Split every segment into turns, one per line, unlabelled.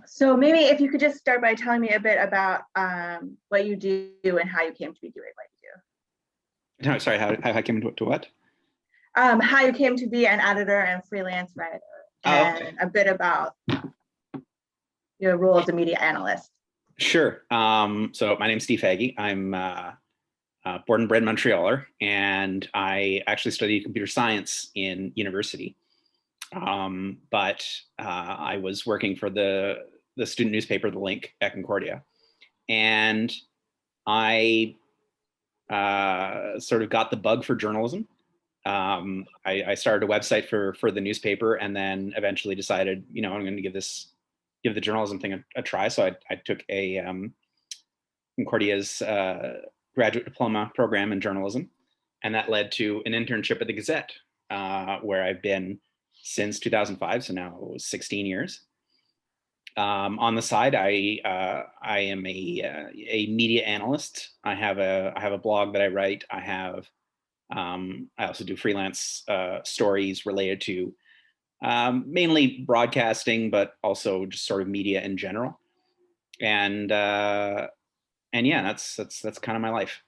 So maybe if you could just start by telling me a bit about what you do and how you came to be doing what you do.
No, sorry, how I came into what?
How you came to be an editor and freelance writer, and a bit about your role as a media analyst.
Sure. So my name's Steve Faguy. I'm born and bred Montrealer, and I actually studied computer science in university. But I was working for the student newspaper, The Link at Concordia. And I sort of got the bug for journalism. I started a website for the newspaper, and then eventually decided, I'm going to give the journalism thing a try. So I took a Concordia's graduate diploma program in journalism, and that led to an internship at the Gazette, where I've been since 2005, so now 16 years. On the side, I am a media analyst. I have a blog that I write. I also do freelance stories related to mainly broadcasting, but also just sort of media in general. And yeah, that's kind of my life.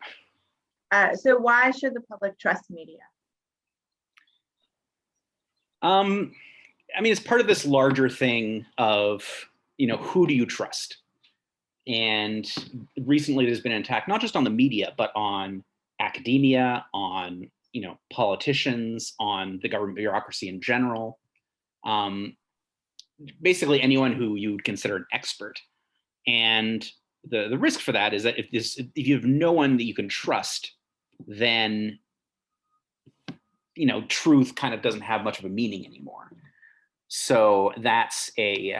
So why should the public trust media?
I mean, it's part of this larger thing of, who do you trust? And recently there's been an attack, not just on the media, but on academia, on, politicians, on the government bureaucracy in general. Basically anyone who you would consider an expert. And the risk for that is that if you have no one that you can trust, then truth kind of doesn't have much of a meaning anymore. So that's a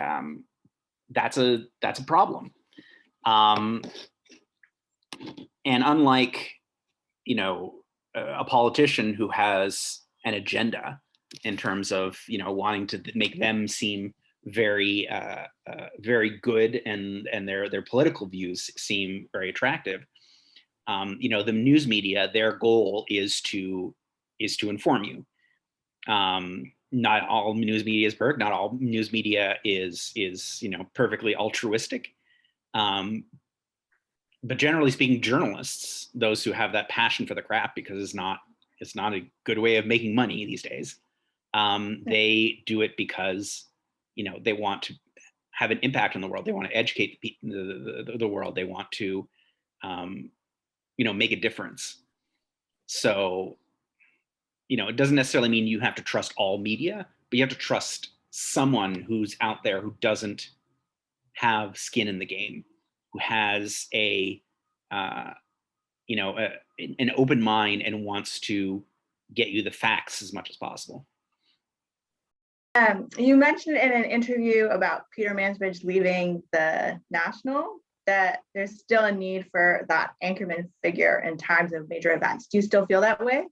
problem. And unlike a politician who has an agenda in terms of wanting to make them seem very good, and their political views seem very attractive, the news media, their goal is to inform you. Not all news media is perfect. Not all news media is perfectly altruistic. But generally speaking, journalists, those who have that passion for the craft, because it's not a good way of making money these days, they do it because they want to have an impact on the world. They want to educate the world. They want to make a difference. So it doesn't necessarily mean you have to trust all media, but you have to trust someone who's out there who doesn't have skin in the game, who has an open mind and wants to get you the facts as much as possible.
You mentioned in an interview about Peter Mansbridge leaving the National that there's still a need for that anchorman figure in times of major events. Do you still feel that way?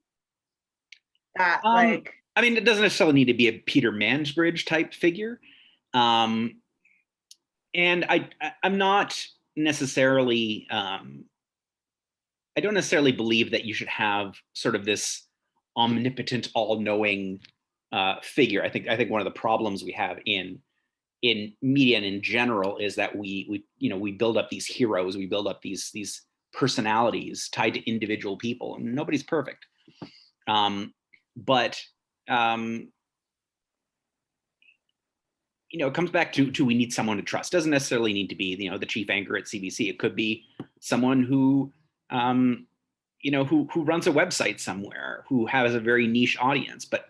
I mean, it doesn't necessarily need to be a Peter Mansbridge type figure. And I'm not necessarily, I don't necessarily believe that you should have sort of this omnipotent, all-knowing figure. I think one of the problems we have in media and in general is that we build up these heroes, we build up these personalities tied to individual people, and nobody's perfect. But it comes back to we need someone to trust. Doesn't necessarily need to be the chief anchor at CBC. It could be someone who who runs a website somewhere, who has a very niche audience. But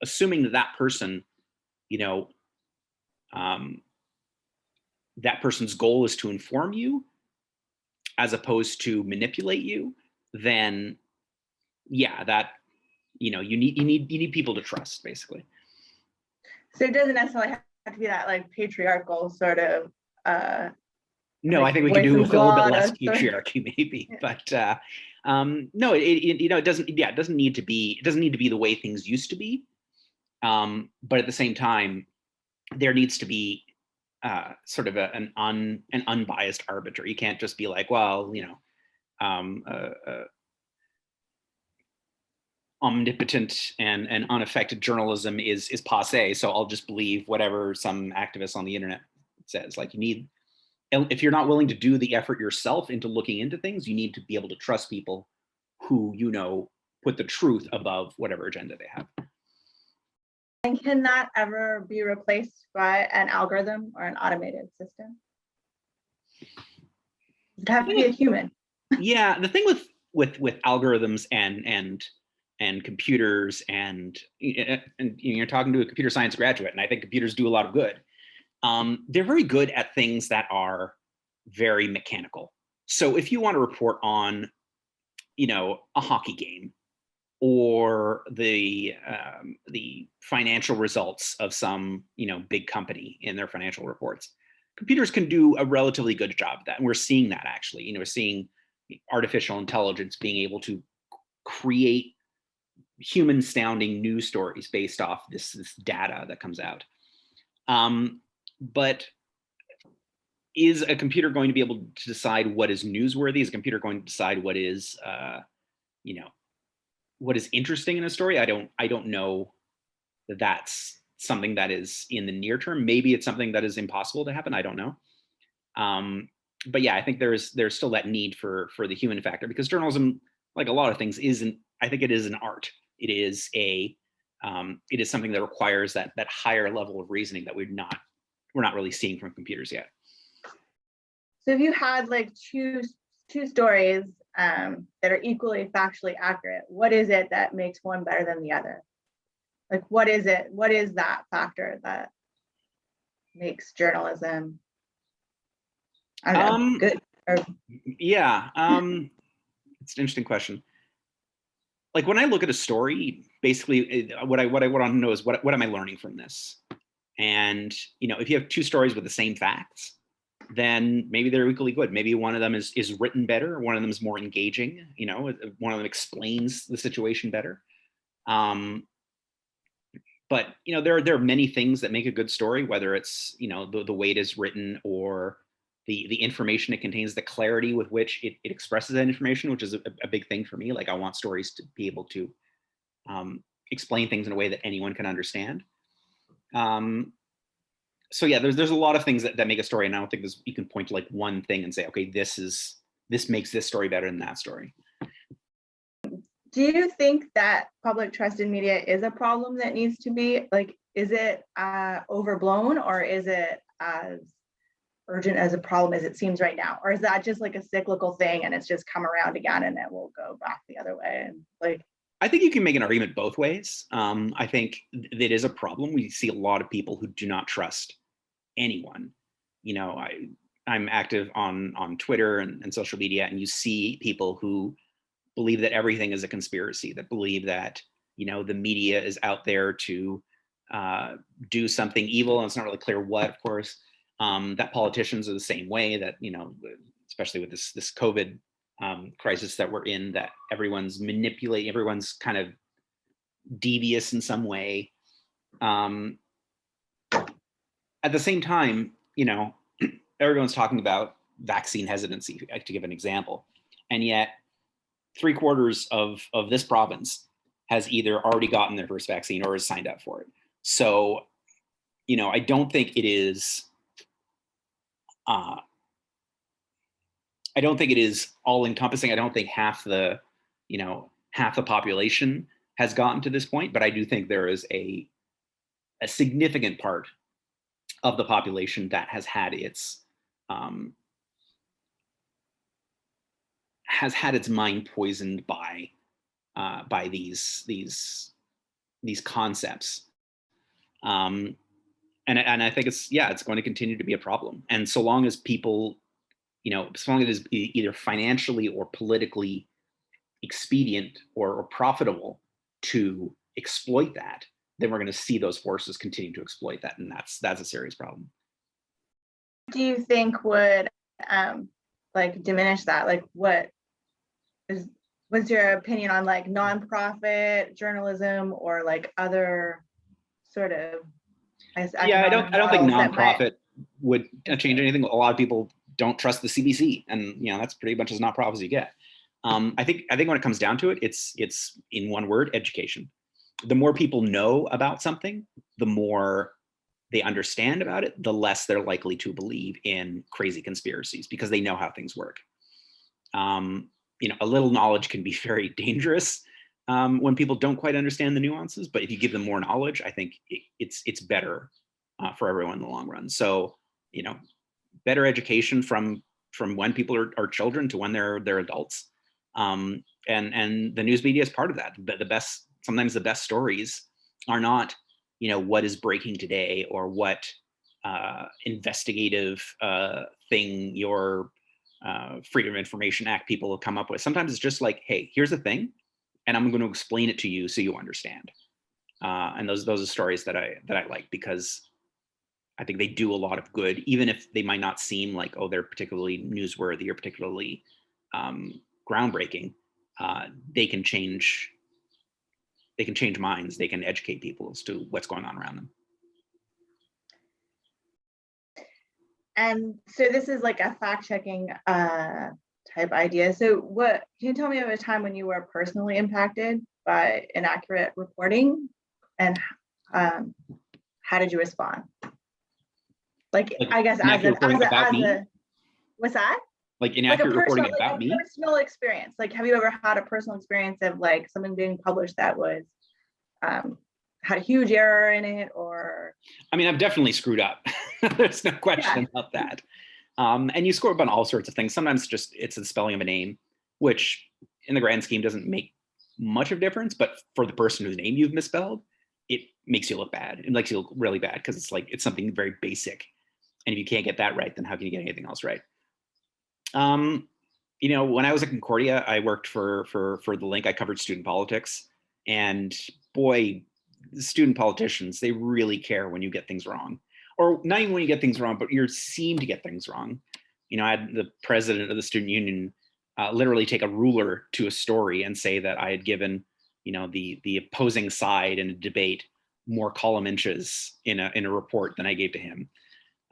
assuming that person, that person's goal is to inform you as opposed to manipulate you, then yeah, that you need people to trust, basically.
So it doesn't necessarily have to be that like patriarchal sort of
no, I think we can do with a little bit less patriarchy maybe, but no, it doesn't need to be the way things used to be, but at the same time there needs to be sort of an unbiased arbiter. You can't just be like, well, omnipotent and unaffected journalism is passé. So I'll just believe whatever some activist on the internet says. Like, you need, if you're not willing to do the effort yourself into looking into things, you need to be able to trust people who, you know, put the truth above whatever agenda they have.
And can that ever be replaced by an algorithm or an automated system? It'd have to be a human.
Yeah, the thing with algorithms and computers and you're talking to a computer science graduate, and I think computers do a lot of good. They're very good at things that are very mechanical. So if you want to report on, you know, a hockey game or the financial results of some, you know, big company in their financial reports, computers can do a relatively good job of that. And we're seeing that actually. You know, we're seeing artificial intelligence being able to create human sounding news stories based off this data that comes out. But is a computer going to be able to decide what is newsworthy? Is a computer going to decide what is, you know, what is interesting in a story? I don't know that that's something that is in the near term. Maybe it's something that is impossible to happen. I don't know. But yeah, I think there's still that need for the human factor, because journalism, like a lot of things, I think it is an art. It is something that requires that higher level of reasoning that we're not really seeing from computers yet.
So if you had like two stories that are equally factually accurate, what is it that makes one better than the other? Like, what is it? What is that factor that makes journalism, I don't know, good?
Yeah, it's an interesting question. Like, when I look at a story, basically what I want to know is what am I learning from this? And, you know, if you have two stories with the same facts, then maybe they're equally good. Maybe one of them is written better, one of them is more engaging, you know, one of them explains the situation better. But, you know, there are many things that make a good story, whether it's, you know, the way it is written, or the information it contains, the clarity with which it expresses that information, which is a big thing for me. Like, I want stories to be able to explain things in a way that anyone can understand. So yeah, there's a lot of things that make a story, and I don't think you can point to like one thing and say, okay, this makes this story better than that story.
Do you think that public trust in media is a problem that needs to be, like, is it overblown, or is it as urgent as a problem as it seems right now? Or is that just like a cyclical thing and it's just come around again and it will go back the other way? And like,
I think you can make an argument both ways. I think it is a problem. We see a lot of people who do not trust anyone. You know, I'm active on Twitter and social media, and you see people who believe that everything is a conspiracy, that believe that, you know, the media is out there to do something evil, and it's not really clear what, of course. That politicians are the same way, that, you know, especially with this COVID crisis that we're in, that everyone's manipulating, everyone's kind of devious in some way. At the same time, you know, everyone's talking about vaccine hesitancy, to give an example, and yet 3/4 of this province has either already gotten their first vaccine or has signed up for it. So, you know, I don't think it is. I don't think it is all encompassing. I don't think half the population has gotten to this point, but I do think there is a significant part of the population that has had its mind poisoned by these concepts. And I think it's going to continue to be a problem. And so long as people, you know, as long as it is either financially or politically expedient or profitable to exploit that, then we're going to see those forces continue to exploit that, and that's a serious problem.
do you think would like diminish that? Like, what's your opinion on like nonprofit journalism, or like other sort of, I
don't think nonprofit would change anything. A lot of people don't trust the CBC, and, you know, that's pretty much as nonprofit as you get. I think when it comes down to it, it's in one word: education. The more people know about something, the more they understand about it, the less they're likely to believe in crazy conspiracies because they know how things work. A little knowledge can be very dangerous when people don't quite understand the nuances. But if you give them more knowledge, I think it's better for everyone in the long run. So, better education from when people are children to when they're adults, and the news media is part of that. But sometimes the best stories are not, what is breaking today or what investigative thing your Freedom of Information Act people will come up with. Sometimes it's just like, hey, here's the thing, and I'm going to explain it to you so you understand. And those are stories that I like, because I think they do a lot of good, even if they might not seem like, oh, they're particularly newsworthy or particularly groundbreaking. They can change minds. They can educate people as to what's going on around them.
And so this is like a fact-checking type idea. So can you tell me about a time when you were personally impacted by inaccurate reporting, and how did you respond? Like I guess as a what's that?
Like inaccurate reporting about me?
Personal experience. Like, have you ever had a personal experience of like something being published that was had a huge error in it? Or
I mean, I've definitely screwed up. There's no question about that. And you screw up on all sorts of things. Sometimes it's the spelling of a name, which in the grand scheme doesn't make much of a difference, but for the person whose name you've misspelled, it makes you look bad. It makes you look really bad because it's something very basic. And if you can't get that right, then how can you get anything else right? When I was at Concordia, I worked for the Link. I covered student politics, and boy, student politicians, they really care when you get things wrong, or not even when you get things wrong, but you seem to get things wrong. I had the president of the student union literally take a ruler to a story and say that I had given, the opposing side in a debate more column inches in a report than I gave to him.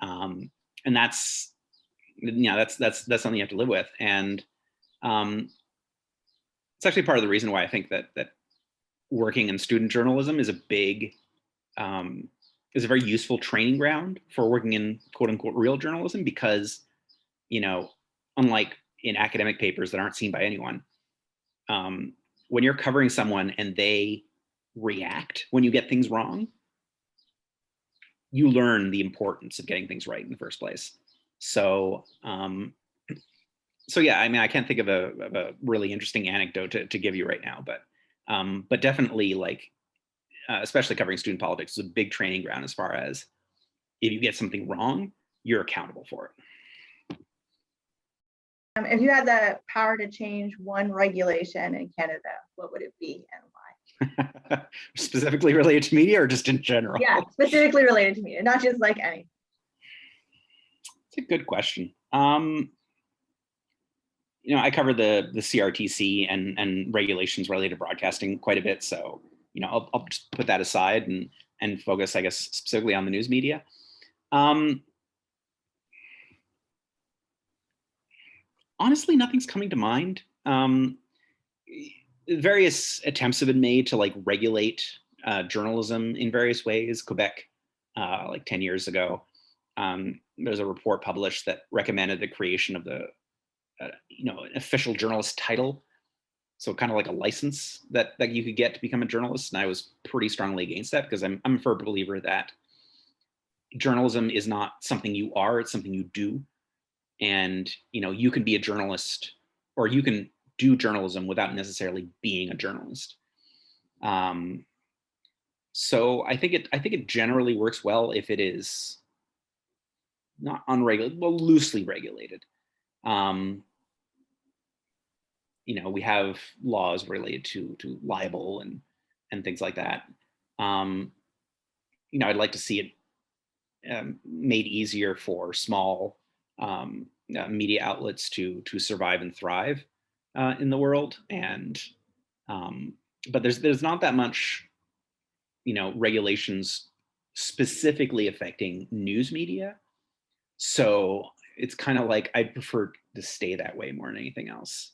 And that's something you have to live with. And it's actually part of the reason why I think that working in student journalism is a very useful training ground for working in quote unquote real journalism, because, unlike in academic papers that aren't seen by anyone, when you're covering someone and they react when you get things wrong, you learn the importance of getting things right in the first place. So yeah, I mean, I can't think of a really interesting anecdote to give you right now, but definitely, like, especially covering student politics is a big training ground as far as if you get something wrong, you're accountable for it.
If you had the power to change one regulation in Canada, what would it be and why?
Specifically related to media or just in general?
Yeah, specifically related to media, not just like anything.
It's a good question. I cover the CRTC and regulations related to broadcasting quite a bit. So, I'll just put that aside and focus, I guess, specifically on the news media. Honestly, nothing's coming to mind. Various attempts have been made to regulate journalism in various ways. Quebec, 10 years ago, there's a report published that recommended the creation of the an official journalist title. So kind of like a license that you could get to become a journalist. And I was pretty strongly against that, because I'm a firm believer that journalism is not something you are, it's something you do. And, you can be a journalist, or you can do journalism without necessarily being a journalist. So I think it generally works well if it is not unregulated, well, loosely regulated. We have laws related to libel and things like that. I'd like to see it made easier for small media outlets to survive and thrive in the world. And but there's not that much, regulations specifically affecting news media. So it's kind of like I'd prefer to stay that way more than anything else.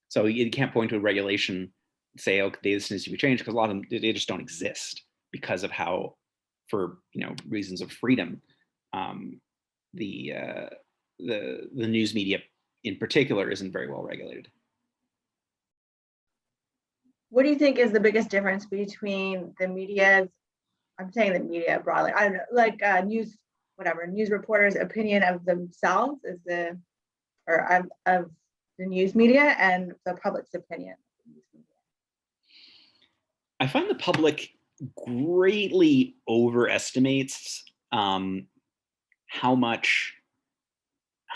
So you can't point to a regulation, say, okay, this needs to be changed, because a lot of them, they just don't exist because of how, for reasons of freedom, the news media in particular isn't very well regulated.
What do you think is the biggest difference between the media's, I'm saying the media broadly, I don't know, like news reporters' opinion of themselves of the news media and the public's opinion of the news media?
I find the public greatly overestimates how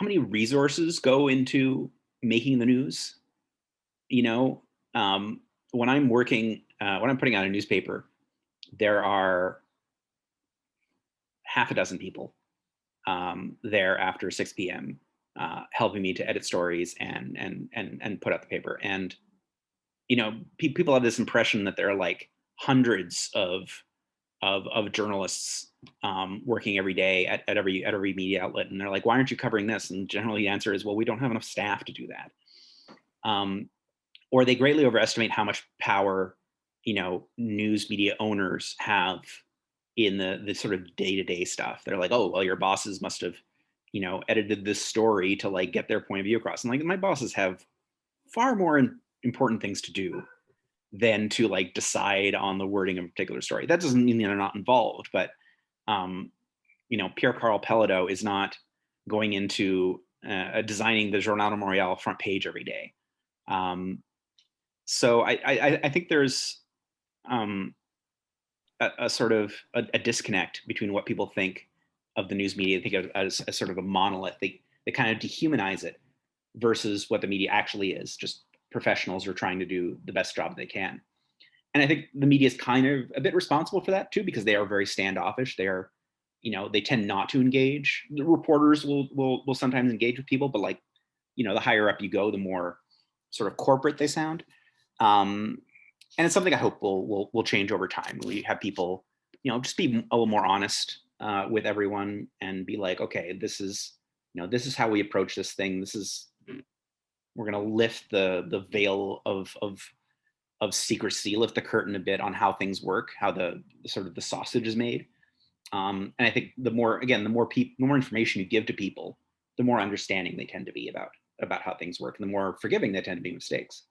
many resources go into making the news. When I'm working, when I'm putting out a newspaper, there are half a dozen people there after 6 p.m. Helping me to edit stories and put out the paper. And people have this impression that there are like hundreds of journalists working every day at every media outlet, and they're like, why aren't you covering this? And generally the answer is, well, we don't have enough staff to do that. Or they greatly overestimate how much power news media owners have in the sort of day-to-day stuff. They're like, oh, well, your bosses must have edited this story to like get their point of view across. And like, my bosses have far more important things to do than to like decide on the wording of a particular story. That doesn't mean they're not involved, but Pierre Carl Pellido is not going into designing the Journal de Montréal front page every day. So I think there's a sort of a disconnect between what people think of the news media. They think of as sort of a monolith. They kind of dehumanize it versus what the media actually is, just professionals who are trying to do the best job they can. And I think the media is kind of a bit responsible for that too, because they are very standoffish. They are, they tend not to engage. The reporters will sometimes engage with people, but like, the higher up you go, the more sort of corporate they sound. And it's something I hope will change over time. We have people, just be a little more honest with everyone and be like, okay, this is how we approach this thing. We're going to lift the veil of secrecy, lift the curtain a bit on how things work, how the sort of the sausage is made. And I think the more information you give to people, the more understanding they tend to be about how things work, and the more forgiving they tend to be mistakes.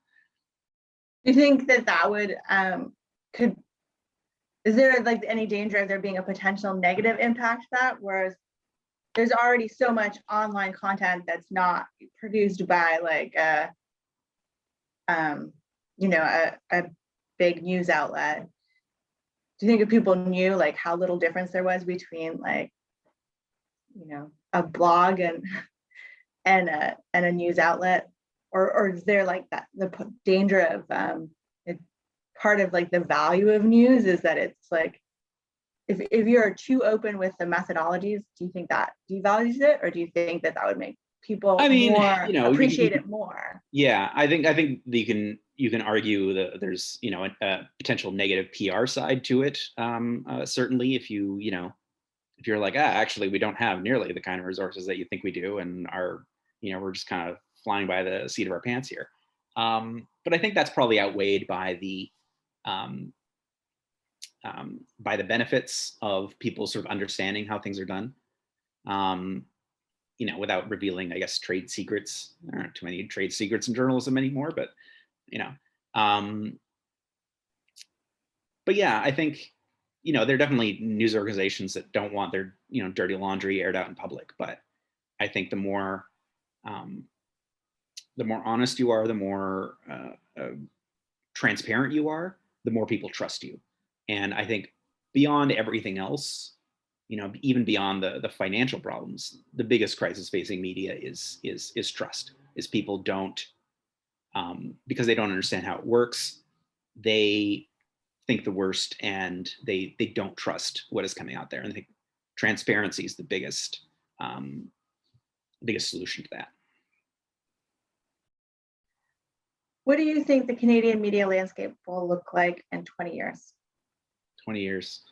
Do you think that would is there like any danger of there being a potential negative impact to that, whereas there's already so much online content that's not produced by like a big news outlet? Do you think if people knew like how little difference there was between like a blog and a news outlet, or is there like that the danger of part of like the value of news is that it's like if you're too open with the methodologies, do you think that devalues it, or do you think that would make people appreciate it more?
Yeah, I think you can argue that there's a potential negative PR side to it. Certainly, if you're like, actually we don't have nearly the kind of resources that you think we do, and we're just kind of flying by the seat of our pants here. But I think that's probably outweighed by the benefits of people sort of understanding how things are done. Without revealing, I guess, trade secrets. There aren't too many trade secrets in journalism anymore, but but yeah, I think there are definitely news organizations that don't want their dirty laundry aired out in public. But I think the more honest you are, the more transparent you are, the more people trust you. And I think beyond everything else, even beyond the financial problems, the biggest crisis facing media is trust. Is people don't, because they don't understand how it works, they think the worst, and they don't trust what is coming out there. And I think transparency is the biggest solution to that.
What do you think the Canadian media landscape will look like in 20 years?
20 years.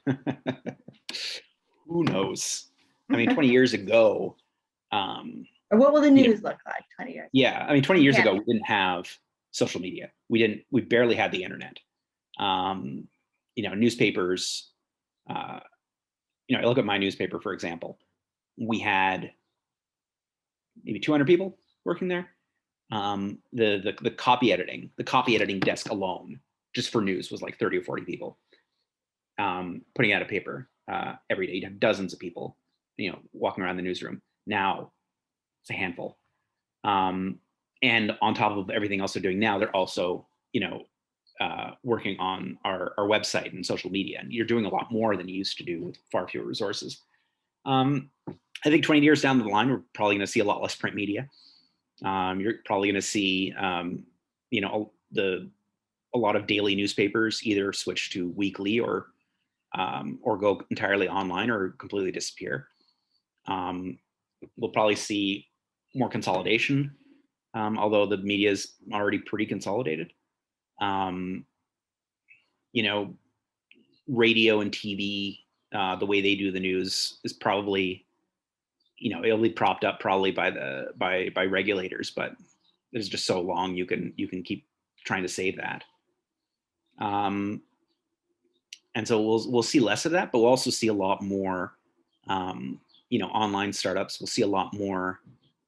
Who knows? I mean, 20 years ago.
Or what will the news look like 20 years?
Yeah, I mean, 20 years ago, we didn't have social media. We barely had the internet. Newspapers, I look at my newspaper, for example, we had maybe 200 people working there. The copy editing desk alone, just for news, was like 30 or 40 people putting out a paper every day. You'd have dozens of people, walking around the newsroom. Now it's a handful. And on top of everything else they're doing now, they're also, working on our website and social media. And you're doing a lot more than you used to do with far fewer resources. I think 20 years down the line, we're probably going to see a lot less print media. You're probably going to see, a lot of daily newspapers either switch to weekly or go entirely online or completely disappear. We'll probably see more consolidation, although the media is already pretty consolidated. Radio and TV, the way they do the news is probably, it'll be propped up probably by regulators, but it's just so long you can keep trying to save that. And so we'll see less of that, but we'll also see a lot more, online startups. We'll see a lot more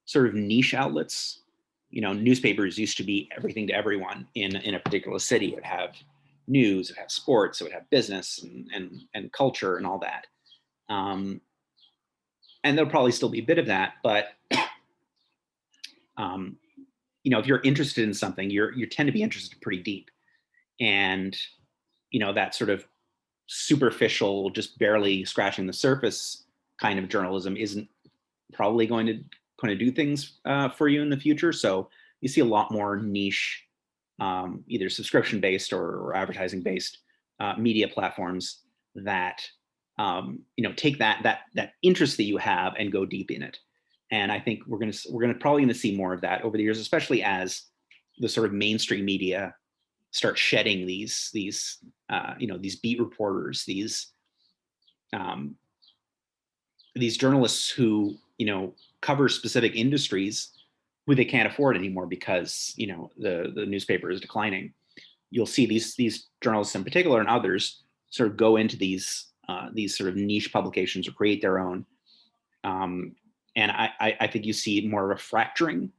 sort of niche outlets. Newspapers used to be everything to everyone in a particular city. It would have news, it would have sports, it would have business and culture and all that. And there'll probably still be a bit of that, but if you're interested in something, you tend to be interested pretty deep. And that sort of superficial, just barely scratching the surface kind of journalism isn't probably going to do things for you in the future. So you see a lot more niche, either subscription-based or advertising-based media platforms that take that interest that you have and go deep in it. And I think we're probably gonna see more of that over the years, especially as the sort of mainstream media start shedding these beat reporters, these journalists who cover specific industries who they can't afford anymore because the newspaper is declining. You'll see these journalists in particular and others sort of go into these sort of niche publications or create their own. And I think you see more of a fracturing,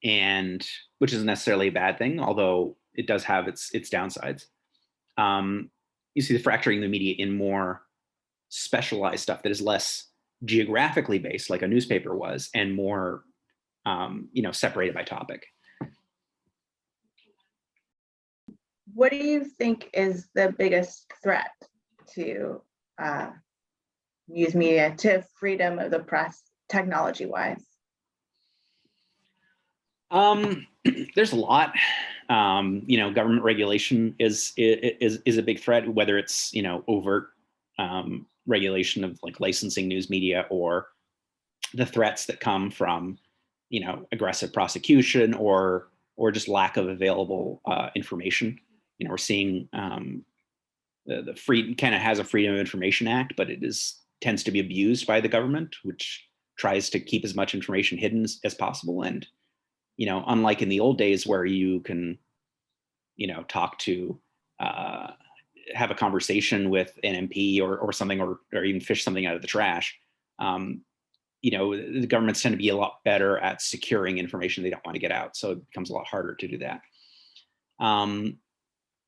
and which isn't necessarily a bad thing, although it does have its downsides. You see the fracturing of the media in more specialized stuff that is less geographically based, like a newspaper was, and more separated by topic.
What do you think is the biggest threat to news media, to freedom of the press, technology-wise?
There's a lot. Government regulation is a big threat, whether it's overt regulation of like licensing news media, or the threats that come from aggressive prosecution or just lack of available information. We're seeing the Canada has a Freedom of Information Act, but it tends to be abused by the government, which tries to keep as much information hidden as possible. And unlike in the old days where you can talk to have a conversation with an MP or something, or even fish something out of the trash, the governments tend to be a lot better at securing information they don't want to get out. So it becomes a lot harder to do that.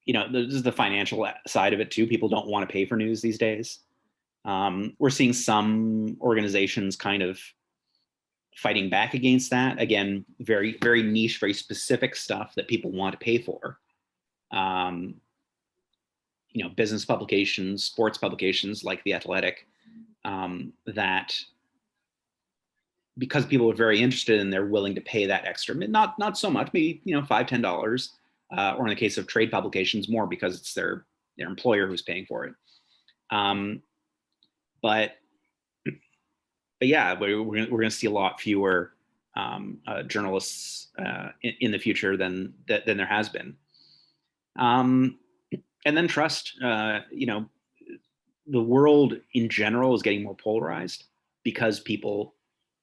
There's the financial side of it too. People don't want to pay for news these days. We're seeing some organizations kind of fighting back against that. Again, very, very niche, very specific stuff that people want to pay for. Business publications, sports publications like The Athletic, that because people are very interested and they're willing to pay that extra, not so much, maybe $5, $10, or in the case of trade publications, more because it's their employer who's paying for it. But yeah, we're going to see a lot fewer journalists in the future than there has been. And then trust. The world in general is getting more polarized because people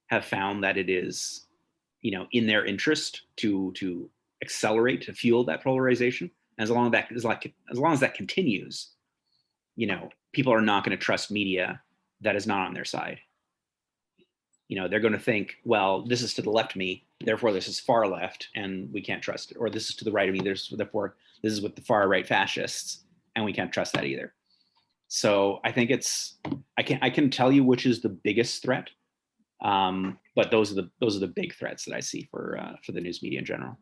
have found that it is, in their interest to accelerate, to fuel that polarization. As long as that continues, people are not going to trust media that is not on their side. They're going to think, well, this is to the left of me, therefore this is far left, and we can't trust it. Or this is to the right of me, therefore this is with the far right fascists, and we can't trust that either. So I think I can tell you which is the biggest threat, but those are the big threats that I see for the news media in general.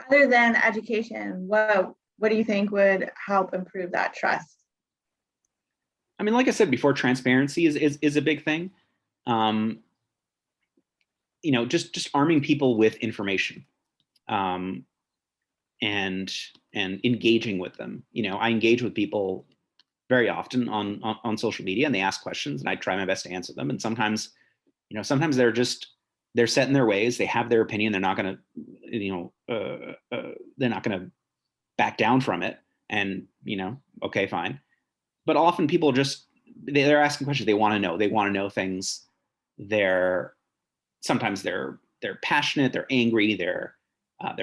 Other than education, what do you think would help improve that trust?
I mean, like I said before, transparency is a big thing. Just arming people with information, and engaging with them. I engage with people very often on social media, and they ask questions, and I try my best to answer them. And sometimes they're set in their ways. They have their opinion. They're not going to back down from it. And okay, fine. But often people they're asking questions. They want to know. They want to know things. Sometimes they're passionate. They're angry. They're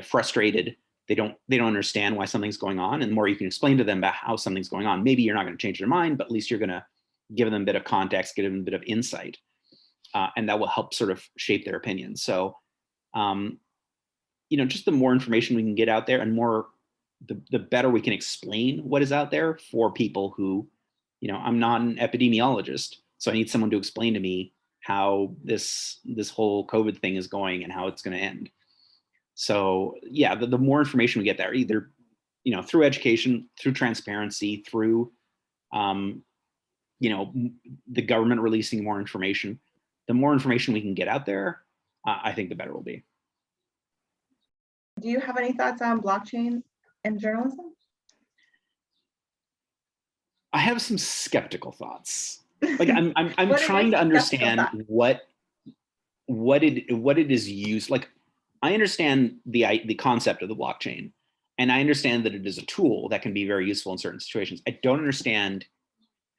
frustrated. They don't understand why something's going on. And the more you can explain to them about how something's going on, maybe you're not going to change their mind, but at least you're going to give them a bit of context, give them a bit of insight, and that will help sort of shape their opinions. So, just the more information we can get out there, and the better we can explain what is out there for people who, I'm not an epidemiologist, so I need someone to explain to me how this whole COVID thing is going and how it's going to end. So yeah, the more information we get there, either through education, through transparency, through the government releasing more information, the more information we can get out there, I think the better we'll be.
Do you have any thoughts on blockchain and journalism?
I have some skeptical thoughts. Like I'm trying to understand what it is used. Like, I understand the concept of the blockchain, and I understand that it is a tool that can be very useful in certain situations. I don't understand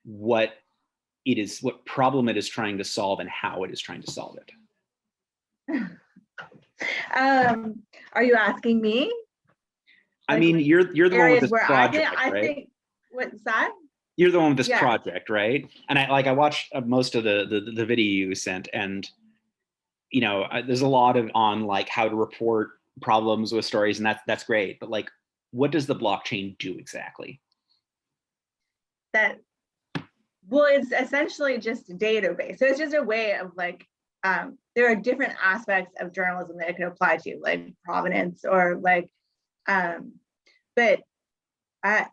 what problem it is trying to solve and how it is trying to solve it.
Are you asking me?
I mean, you're the one with this project,
I
right?
think, what's that?
You're the one with this project, right? And I watched most of the video you sent, and there's a lot on like how to report problems with stories, and that's great. But like, what does the blockchain do exactly?
Well, it's essentially just a database. So it's just a way of like, there are different aspects of journalism that it could apply to, like provenance or like, but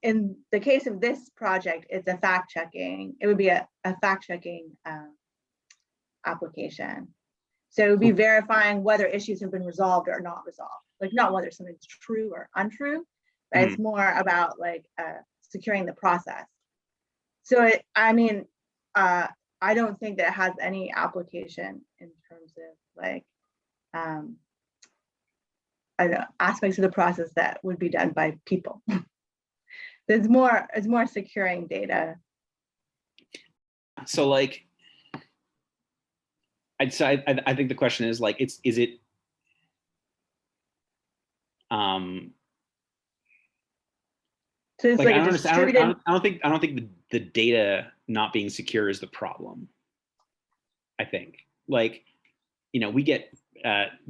in the case of this project, it's a fact-checking. It would be a fact-checking application. So it would be verifying whether issues have been resolved or not resolved. Like, not whether something's true or untrue, but it's more about like securing the process. So I don't think that it has any application in terms of like, I don't know, aspects of the process that would be done by people. It's more securing data.
So like, I think the question is like, is it
So it's like
I don't think the data not being secure is the problem. I think like, we get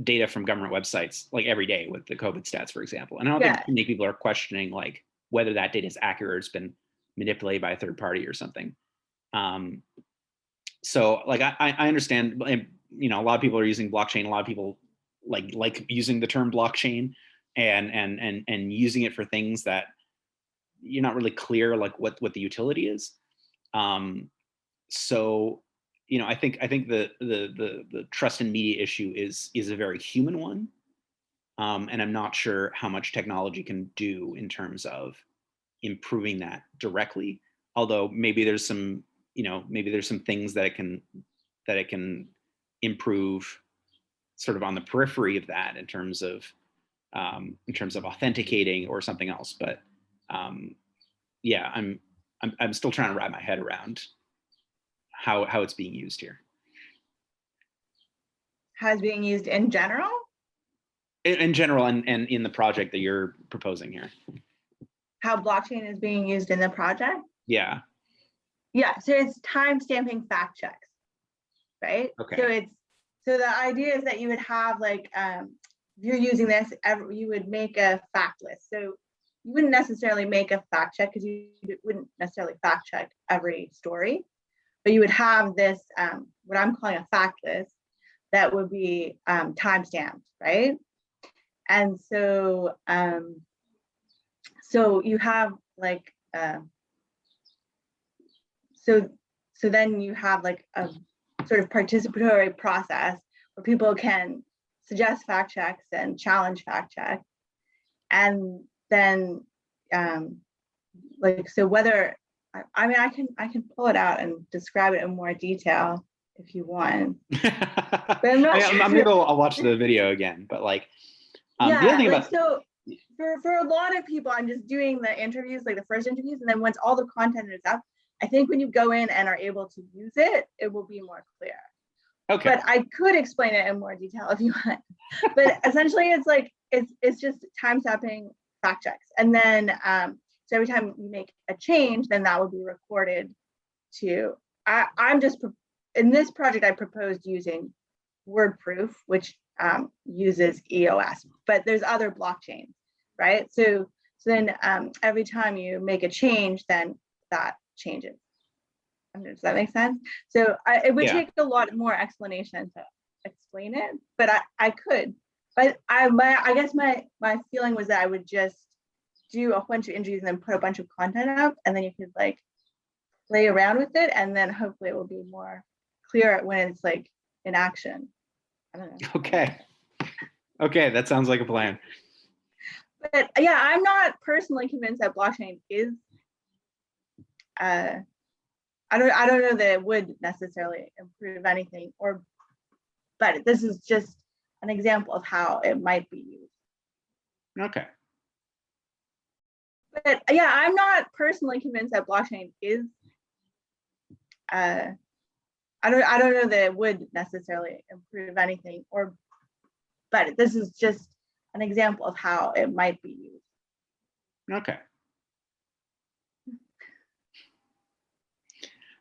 data from government websites like every day with the COVID stats, for example. And I don't think many people are questioning like whether that data is accurate or it's been manipulated by a third party or something. So like, I understand, a lot of people are using blockchain. A lot of people like using the term blockchain and using it for things that you're not really clear like what the utility is. So I think the trust in media issue is a very human one, and I'm not sure how much technology can do in terms of improving that directly. Although maybe there's some things that it can improve sort of on the periphery of that in terms of authenticating or something else. But yeah, I'm still trying to wrap my head around how it's being used here.
How it's being used in general?
in general, and in the project that you're proposing here.
How blockchain is being used in the project?
Yeah.
Yeah, so it's time stamping fact checks, right?
Okay.
So the idea is that you would have like, if you're using this, you would make a fact list. So you wouldn't necessarily make a fact check because you wouldn't necessarily fact check every story, but you would have this, what I'm calling a fact list that would be time stamped, right? And so, so you have like, so then you have like a sort of participatory process where people can suggest fact checks and challenge fact checks. And then like, so whether, I mean, I can pull it out and describe it in more detail if you want. But I'm not sure.
Maybe I'll watch the video again, but like,
yeah,
the other thing
like,
about,
so for a lot of people, I'm just doing the interviews, like the first interviews, and then once all the content is up, I think when you go in and are able to use it, it will be more clear.
okay.
But I could explain it in more detail if you want. But essentially, it's like it's just time stamping fact checks, and then so every time you make a change, then that will be recorded to. I'm just in this project I proposed using word proof, which uses EOS, but there's other blockchains, right? So then every time you make a change, then that changes. Does that make sense? So it would take a lot more explanation to explain it, but I could. But I guess my feeling was that I would just do a bunch of interviews and then put a bunch of content up, and then you could like play around with it, and then hopefully it will be more clear when it's like in action. I don't know.
Okay, that sounds like a plan.
But yeah, I'm not personally convinced that blockchain is. I don't know that it would necessarily improve anything, but this is just an example of how it might be used.
Okay.
But yeah, I'm not personally convinced that blockchain is. I don't know that it would necessarily improve anything, but this is just an example of how it might be used.
Okay.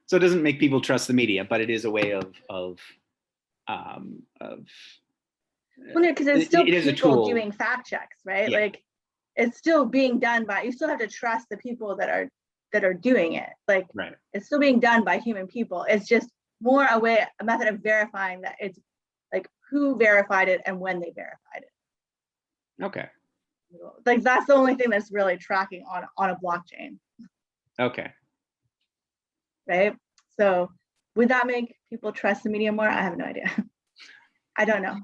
So it doesn't make people trust the media, but it is a way of
well, no, because it's still people doing fact checks, right? Yeah. Like it's still being done by, you still have to trust the people that are doing it. Like
right.
It's still being done by human people. It's just more a method of verifying that it's like who verified it and when they verified it.
Okay.
Like that's the only thing that's really tracking on a blockchain.
Okay.
Right. So would that make people trust the media more? I have no idea. I don't know.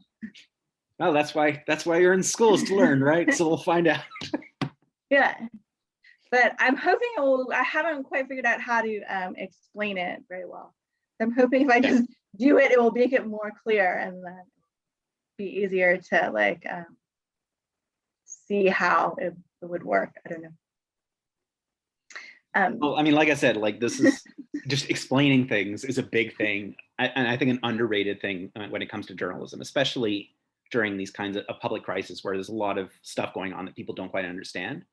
Well, that's why you're in schools to learn, right? So we'll find out.
Yeah. But I'm hoping I haven't quite figured out how to explain it very well. I'm hoping if I just do it, it will make it more clear and then be easier to like see how it would work. I don't know.
Well, I mean, like I said, like this is just explaining things is a big thing, and I think an underrated thing when it comes to journalism, especially during these kinds of public crisis where there's a lot of stuff going on that people don't quite understand.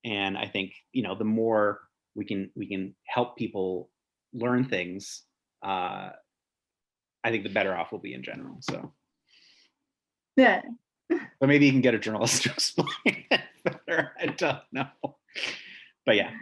And I think, the more we can help people learn things, I think the better off we'll be in general. So
yeah.
But maybe you can get a journalist to explain it better. I don't know. But yeah.